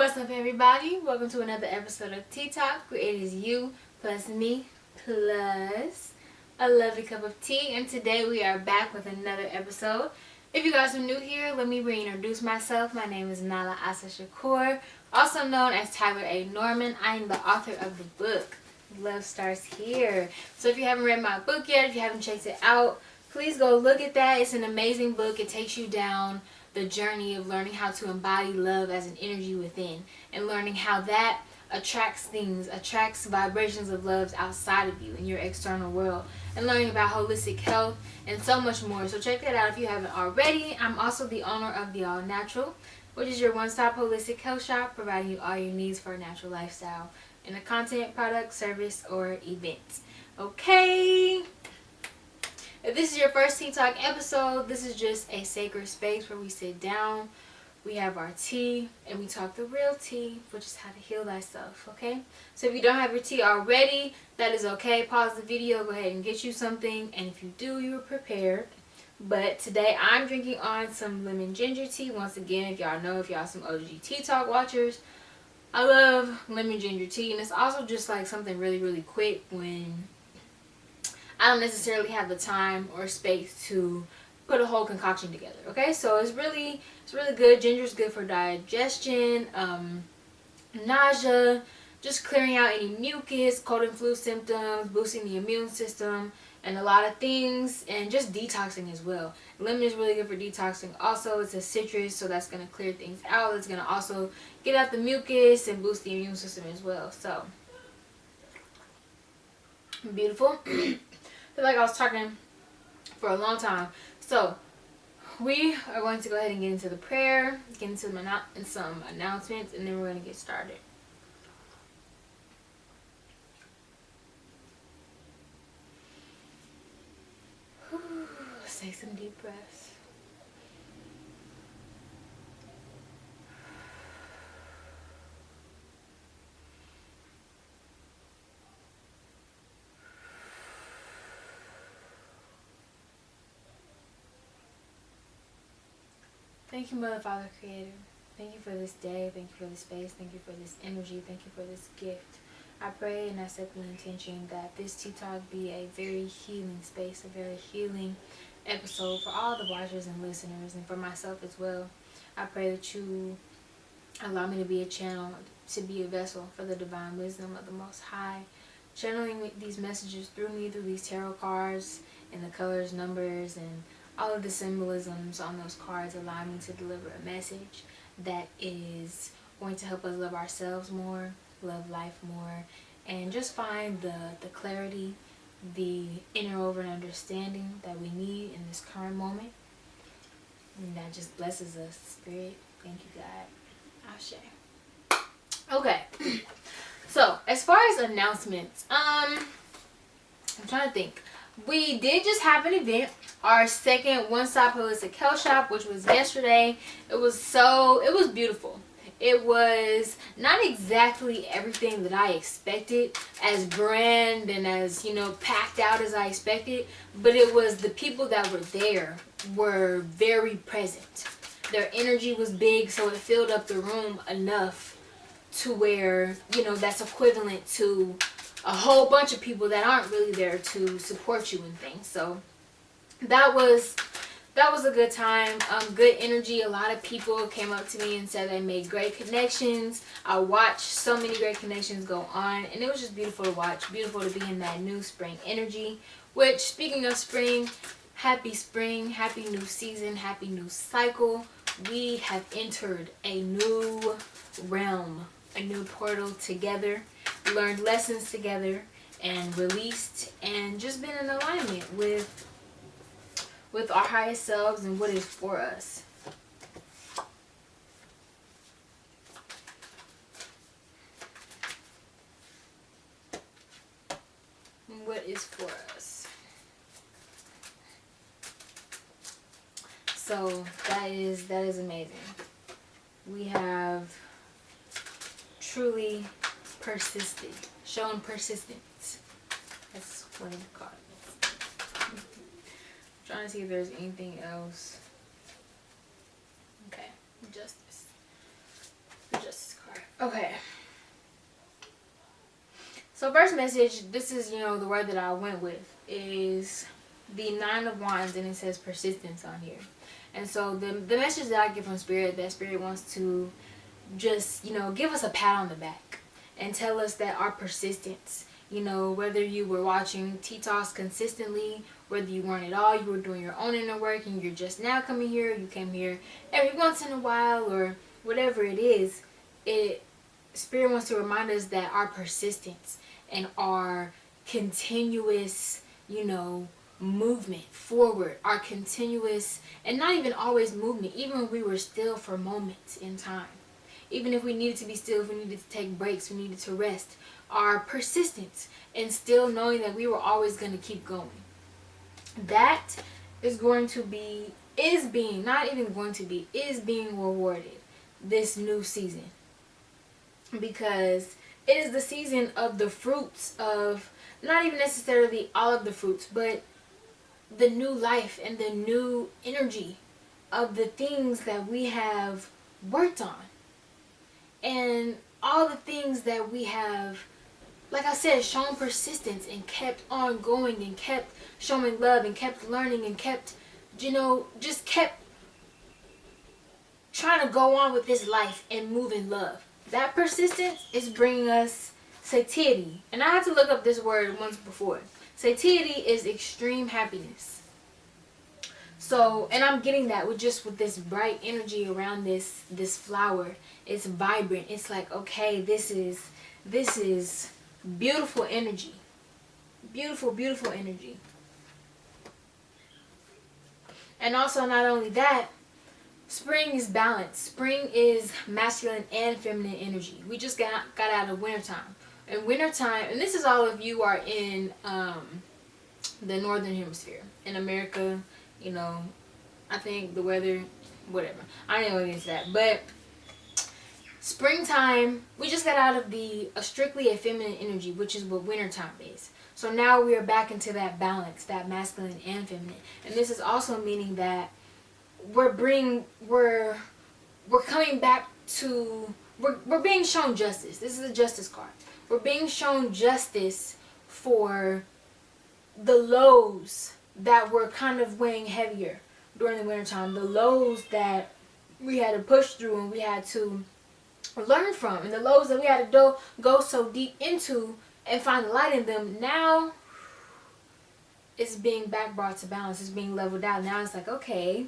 What's up, everybody? Welcome to another episode of TTALK, where it is you plus me plus a lovely cup of tea. And today we are back with another episode. If you guys are new here, let me reintroduce myself. My name is Nala Asa Shakur, also known as Tyler A. Norman. I am the author of the book Love Starts Here. So if you haven't read my book yet, if you haven't checked it out, please go look at that. It's an amazing book. It takes you down the journey of learning how to embody love as an energy within, and learning how that attracts vibrations of love outside of you in your external world, and learning about holistic health and so much more. So check that out if you haven't already. I'm also the owner of The All Natural, which is your one-stop holistic health shop, providing you all your needs for a natural lifestyle in a content, product, service, or event. Okay. If this is your first Tea Talk episode, this is just a sacred space where we sit down, we have our tea, and we talk the real tea, which is how to heal thyself, okay? So if you don't have your tea already, that is okay. Pause the video, go ahead and get you something, and if you do, you are prepared. But today I'm drinking on some lemon ginger tea. Once again, if y'all know, if y'all some OG Tea Talk watchers, I love lemon ginger tea, and it's also just like something really, really quick when I don't necessarily have the time or space to put a whole concoction together. Okay, so it's really good. Ginger's good for digestion, nausea, just clearing out any mucus, cold and flu symptoms, boosting the immune system, and a lot of things, and just detoxing as well. Lemon is really good for detoxing. Also, it's a citrus, so that's going to clear things out. It's going to also get out the mucus and boost the immune system as well. So beautiful. I feel like I was talking for a long time. So we are going to go ahead and get into the prayer, get into some announcements, and then we're going to get started. Let's take some deep breaths. Thank you, Mother, Father, Creator. Thank you for this day. Thank you for this space. Thank you for this energy. Thank you for this gift. I pray and I set the intention that this Tea Talk be a very healing space, a very healing episode for all the watchers and listeners, and for myself as well. I pray that you allow me to be a channel, to be a vessel for the divine wisdom of the Most High, channeling these messages through me, through these tarot cards and the colors, numbers, and all of the symbolisms on those cards. Allow me to deliver a message that is going to help us love ourselves more, love life more, and just find the clarity, the inner over and understanding that we need in this current moment. And that just blesses us, Spirit. Thank you, God. Ashe. Okay. So as far as announcements, I'm trying to think. We did just have an event, our second one-stop holistic health shop, which was yesterday. It was beautiful. It was not exactly everything that I expected, as grand and as, packed out as I expected, but it was the people that were there were very present. Their energy was big, so it filled up the room enough to where, that's equivalent to a whole bunch of people that aren't really there to support you and things. So that was a good time, good energy. A lot of people came up to me and said they made great connections. I watched so many great connections go on, and it was just beautiful to watch, beautiful to be in that new spring energy. Which, speaking of spring, happy new season, happy new cycle. We have entered a new realm, a new portal together, learned lessons together, and released, and just been in alignment with our highest selves and what is for us. What is for us. So that is amazing. We have truly persisted, shown persistence. That's what it's called. Trying to see if there's anything else. Okay, justice. The justice card. Okay. So first message, this is, the word that I went with, is the 9 of Wands, and it says persistence on here. And so the message that I get from Spirit, that Spirit wants to just, give us a pat on the back and tell us that our persistence, whether you were watching TTALKs consistently, whether you weren't at all, you were doing your own inner work and you're just now coming here, you came here every once in a while, or whatever it is, Spirit wants to remind us that our persistence and our continuous, movement forward, our continuous, and not even always movement, even when we were still for moments in time, even if we needed to be still, if we needed to take breaks, we needed to rest, our persistence and still knowing that we were always going to keep going, that is going to be, is being, not even going to be, is being rewarded this new season, because it is the season of the fruits of, not even necessarily all of the fruits, but the new life and the new energy of the things that we have worked on, and all the things that we have, like I said, shown persistence and kept on going and kept showing love and kept learning and kept, just kept trying to go on with this life and move in love. That persistence is bringing us satiety. And I had to look up this word once before. Satiety is extreme happiness. So, and I'm getting that with this bright energy around this flower. It's vibrant. It's like, okay, this is beautiful energy. Beautiful, beautiful energy. And also, not only that, spring is balance. Spring is masculine and feminine energy. We just got out of wintertime. And wintertime, and this is all of you are in the northern hemisphere. In America, I think the weather, whatever. I don't know what it is that. But springtime, we just got out of strictly a feminine energy, which is what wintertime is. So now we are back into that balance, that masculine and feminine. And this is also meaning that we're coming back to, we're being shown justice. This is a justice card. We're being shown justice for the lows that were kind of weighing heavier during the wintertime. The lows that we had to push through and we had to learn from. And the lows that we had to go so deep into and find the light in them. Now it's being brought to balance. It's being leveled out. Now it's like, okay,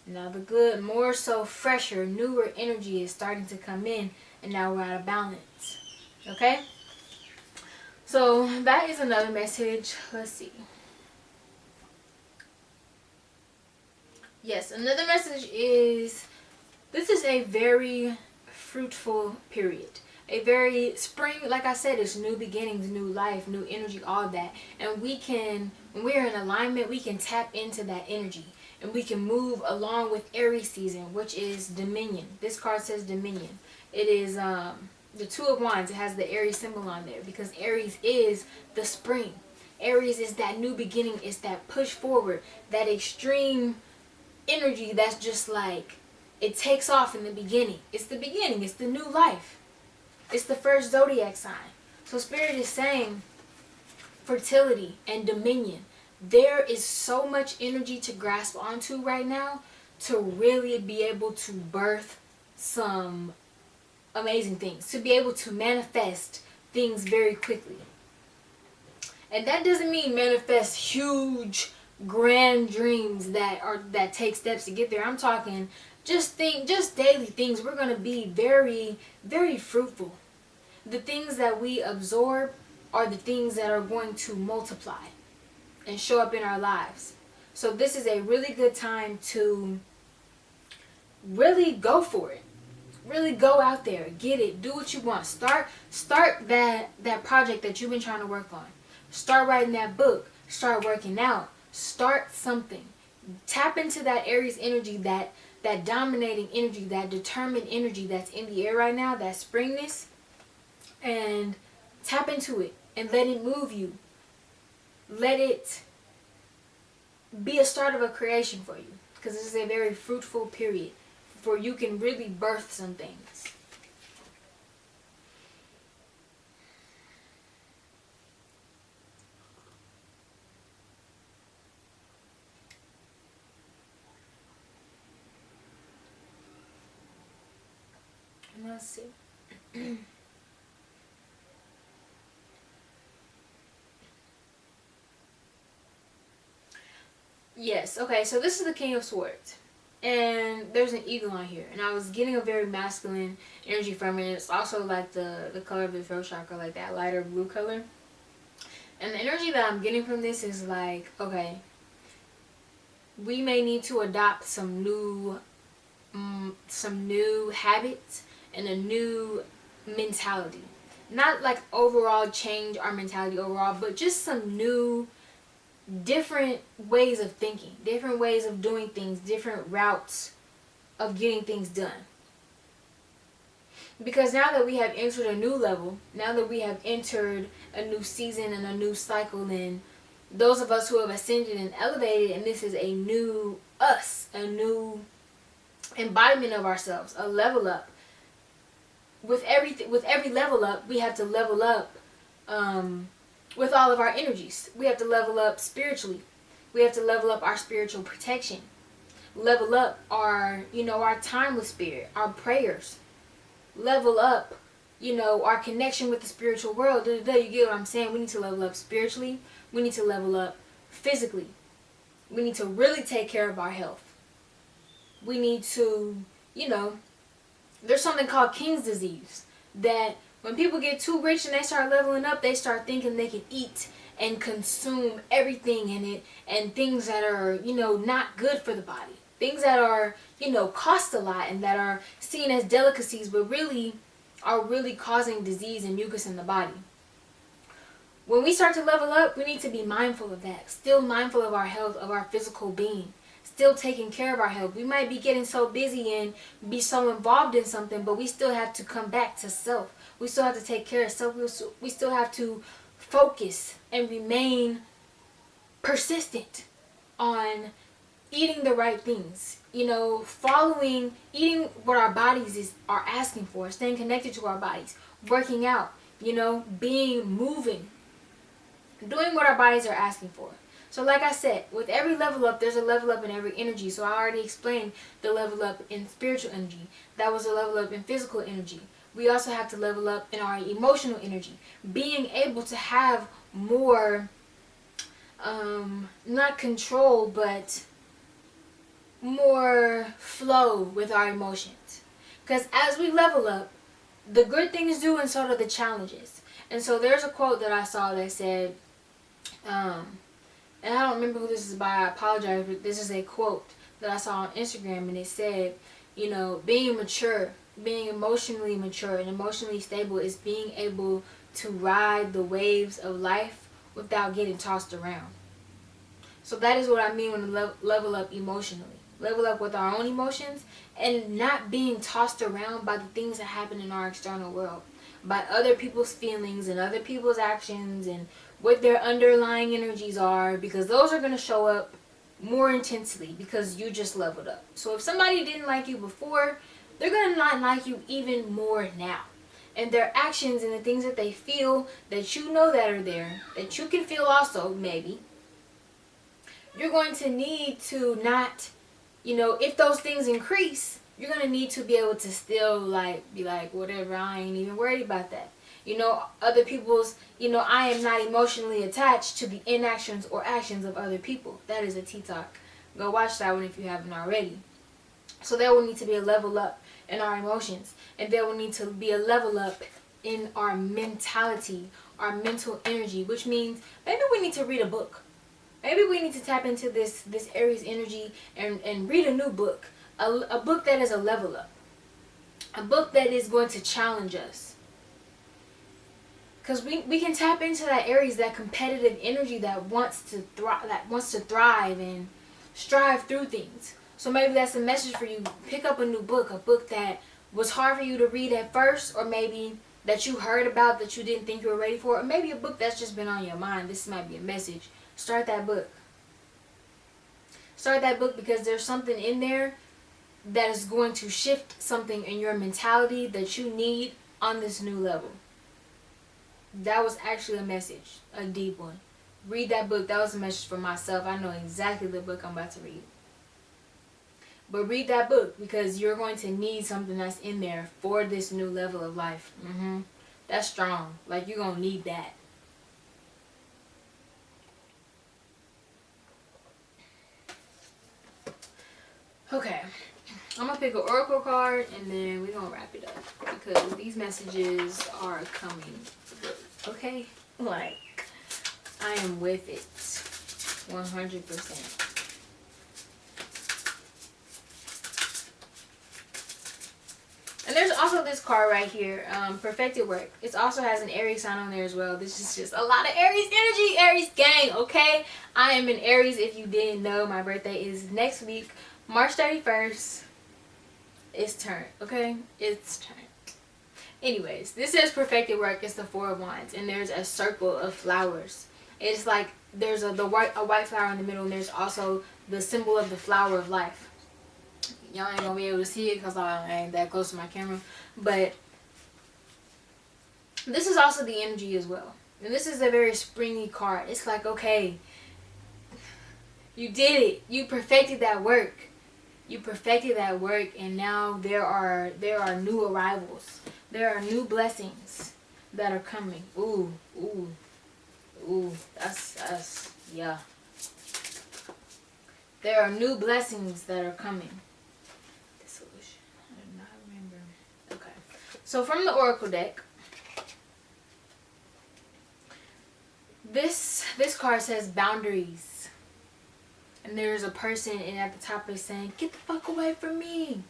now the good, more so fresher, newer energy is starting to come in, and now we're out of balance. Okay? So that is another message. Let's see. Yes, another message is, this is a very fruitful period. A very spring, like I said, it's new beginnings, new life, new energy, all that. And we can, when we're in alignment, we can tap into that energy. And we can move along with Aries season, which is dominion. This card says dominion. It is the 2 of Wands. It has the Aries symbol on there because Aries is the spring. Aries is that new beginning. It's that push forward, that extreme energy that's just like, it takes off in the beginning. It's the beginning. It's the new life. It's the first zodiac sign. So Spirit is saying fertility and dominion. There is so much energy to grasp onto right now to really be able to birth some amazing things, to be able to manifest things very quickly. And that doesn't mean manifest huge grand dreams that take steps to get there. I'm talking just daily things. We're going to be very, very fruitful. The things that we absorb are the things that are going to multiply and show up in our lives. So this is a really good time to really go for it. Really go out there, get it, do what you want. Start that project that you've been trying to work on. Start writing that book. Start working out. Start something. Tap into that Aries energy, that dominating energy, that determined energy that's in the air right now, that springness, and tap into it and let it move you. Let it be a start of a creation for you, because this is a very fruitful period where you can really birth some things. Let's see. Yes, okay, so this is the King of Swords. And there's an eagle on here. And I was getting a very masculine energy from it. It's also like the color of the throat chakra, like that lighter blue color. And the energy that I'm getting from this is like, okay, we may need to adopt some new habits and a new mentality. Not like overall change our mentality overall, but just some new different ways of thinking, different ways of doing things, different routes of getting things done. Because now that we have entered a new level, now that we have entered a new season and a new cycle, and those of us who have ascended and elevated, and this is a new us, a new embodiment of ourselves, a level up. With every level up, we have to level up with all of our energies. We have to level up spiritually. We have to level up our spiritual protection. Level up our, our time with spirit, our prayers. Level up, our connection with the spiritual world. You get what I'm saying? We need to level up spiritually. We need to level up physically. We need to really take care of our health. We need to, there's something called King's disease, that when people get too rich and they start leveling up, they start thinking they can eat and consume everything in it, and things that are, not good for the body. Things that are, cost a lot and that are seen as delicacies, but really are really causing disease and mucus in the body. When we start to level up, we need to be mindful of that. Still mindful of our health, of our physical being. Still taking care of our health. We might be getting so busy and be so involved in something, but we still have to come back to self. We still have to take care of self. We still have to focus and remain persistent on eating the right things. Eating what our bodies are asking for. Staying connected to our bodies. Working out. Moving. Doing what our bodies are asking for. So like I said, with every level up, there's a level up in every energy. So I already explained the level up in spiritual energy. That was a level up in physical energy. We also have to level up in our emotional energy. Being able to have more, not control, but more flow with our emotions. Because as we level up, the good things do and so do the challenges. And so there's a quote that I saw that said, and I don't remember who this is by, I apologize, but this is a quote that I saw on Instagram, and it said, being mature, being emotionally mature and emotionally stable is being able to ride the waves of life without getting tossed around. So that is what I mean when I level up emotionally. Level up with our own emotions and not being tossed around by the things that happen in our external world. By other people's feelings and other people's actions and what their underlying energies are, because those are going to show up more intensely because you just leveled up. So if somebody didn't like you before, they're going to not like you even more now. And their actions and the things that they feel that that are there, that you can feel also maybe, you're going to need to not, if those things increase, you're going to need to be able to still be like, whatever, I ain't even worried about that. Other people's, I am not emotionally attached to the inactions or actions of other people. That is a TTALK. Go watch that one if you haven't already. So there will need to be a level up in our emotions. And there will need to be a level up in our mentality, our mental energy, which means maybe we need to read a book. Maybe we need to tap into this Aries energy and read a new book. A book that is a level up. A book that is going to challenge us. Because we can tap into that Aries, that competitive energy that wants to thrive and strive through things. So maybe that's a message for you. Pick up a new book, a book that was hard for you to read at first, or maybe that you heard about that you didn't think you were ready for, or maybe a book that's just been on your mind. This might be a message. Start that book. Start that book because there's something in there that is going to shift something in your mentality that you need on this new level. That was actually a message, a deep one. Read that book. That was a message for myself. I know exactly the book I'm about to read. But read that book, because you're going to need something that's in there for this new level of life. That's strong. Like, you're going to need that. Okay. I'm going to pick an oracle card, and then we're going to wrap it up, because these messages are coming through. Okay? Like, I am with it. 100%. And there's also this card right here, perfected work. It also has an Aries sign on there as well. This is just a lot of Aries energy, Aries gang, okay? I am in Aries. If you didn't know, my birthday is next week, March 31st. It's turned, okay? It's turned. Anyways, this says perfected work. It's the Four of Wands, and there's a circle of flowers. It's like there's a white flower in the middle, and there's also the symbol of the flower of life. Y'all ain't gonna be able to see it because I ain't that close to my camera, but this is also the energy as well. And this is a very springy card. It's like, okay, you did it. You perfected that work. You perfected that work, and now there are new arrivals. There are new blessings that are coming. Ooh, ooh, ooh. That's yeah. There are new blessings that are coming. So from the oracle deck, this card says boundaries, and there's a person, and at the top is saying, "Get the fuck away from me,"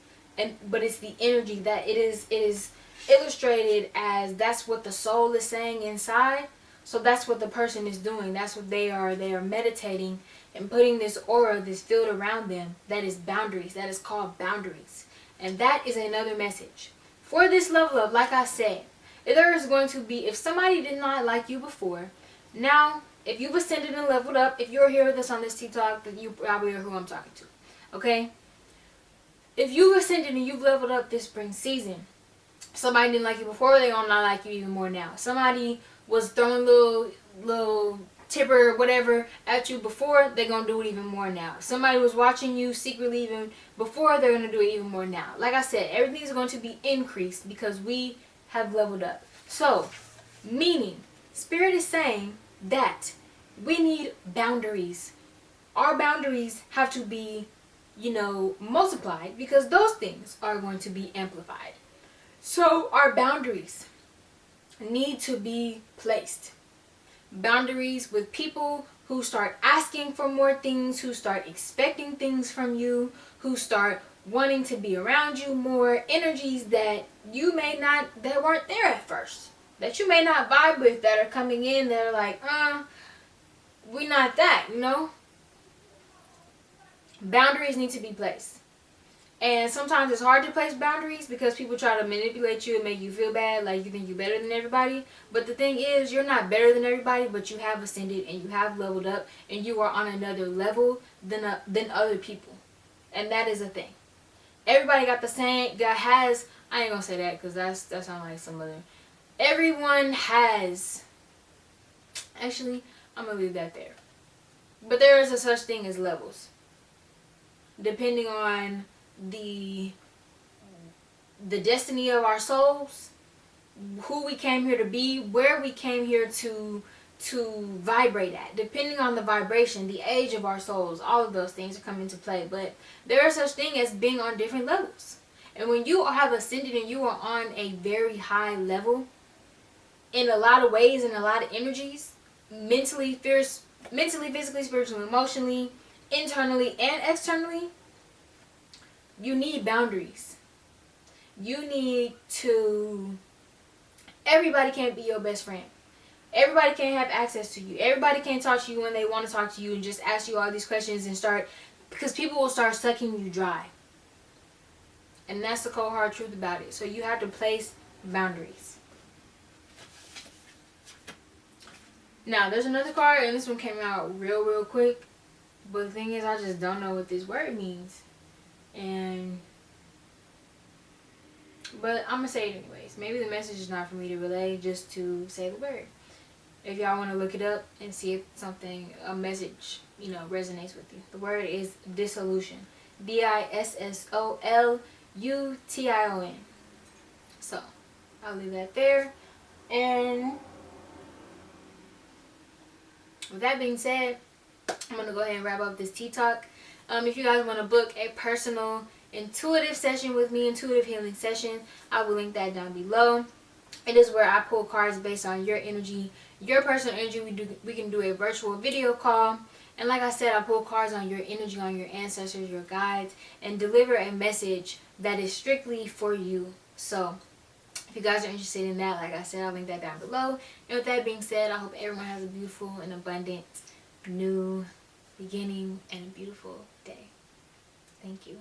but it's the energy that it is illustrated as that's what the soul is saying inside. So that's what the person is doing. That's what they are meditating and putting this aura, this field around them. That is boundaries. That is called boundaries, and that is another message. For this level up, like I said, there is going to be, if somebody did not like you before, now, if you've ascended and leveled up, if you're here with us on this TTALK, then you probably are who I'm talking to. Okay? If you've ascended and you've leveled up this spring season, somebody didn't like you before, they're going to not like you even more now. Somebody was throwing little tipper whatever at you before, they're going to do it even more now. Somebody was watching you secretly even before, they're going to do it even more now. Like I said, everything's going to be increased because we have leveled up. So, meaning, Spirit is saying that we need boundaries. Our boundaries have to be, multiplied, because those things are going to be amplified. So, our boundaries need to be placed. Boundaries with people who start asking for more things, who start expecting things from you, who start wanting to be around you more, energies that you may not, that weren't there at first, that you may not vibe with, that are coming in, that are like, we're not that, Boundaries need to be placed. And sometimes it's hard to place boundaries because people try to manipulate you and make you feel bad, like you think you're better than everybody. But the thing is, you're not better than everybody, but you have ascended and you have leveled up and you are on another level than other people. And that is a thing. Everybody got the same, I ain't gonna say that because that sounds like some other. Everyone has, actually, I'm gonna leave that there. But there is a such thing as levels. Depending on the destiny of our souls, who we came here to be, where we came here to vibrate at, depending on the vibration, the age of our souls, all of those things come into play. But there is such thing as being on different levels. And when you have ascended and you are on a very high level, in a lot of ways, in a lot of energies, mentally, physically, spiritually, emotionally, internally, and externally, you need boundaries. You need to, everybody can't be your best friend. Everybody can't have access to you. Everybody can't talk to you when they want to talk to you and just ask you all these questions and start, because people will start sucking you dry. And that's the cold hard truth about it. So you have to place boundaries. Now, there's another card, and this one came out real quick. But the thing is, I just don't know what this word means. But I'm going to say it anyways. Maybe the message is not for me to relay, just to say the word. If y'all want to look it up and see if a message, resonates with you. The word is dissolution. BISSOLUTION. So I'll leave that there. And with that being said, I'm gonna go ahead and wrap up this tea talk. If you guys want to book a personal intuitive session with me, intuitive healing session, I will link that down below. It is where I pull cards based on your energy, your personal energy. We can do a virtual video call, and like I said, I pull cards on your energy, on your ancestors, your guides, and deliver a message that is strictly for you. So if you guys are interested in that, like I said, I'll link that down below. And with that being said, I hope everyone has a beautiful and abundant new beginning and a beautiful day. Thank you.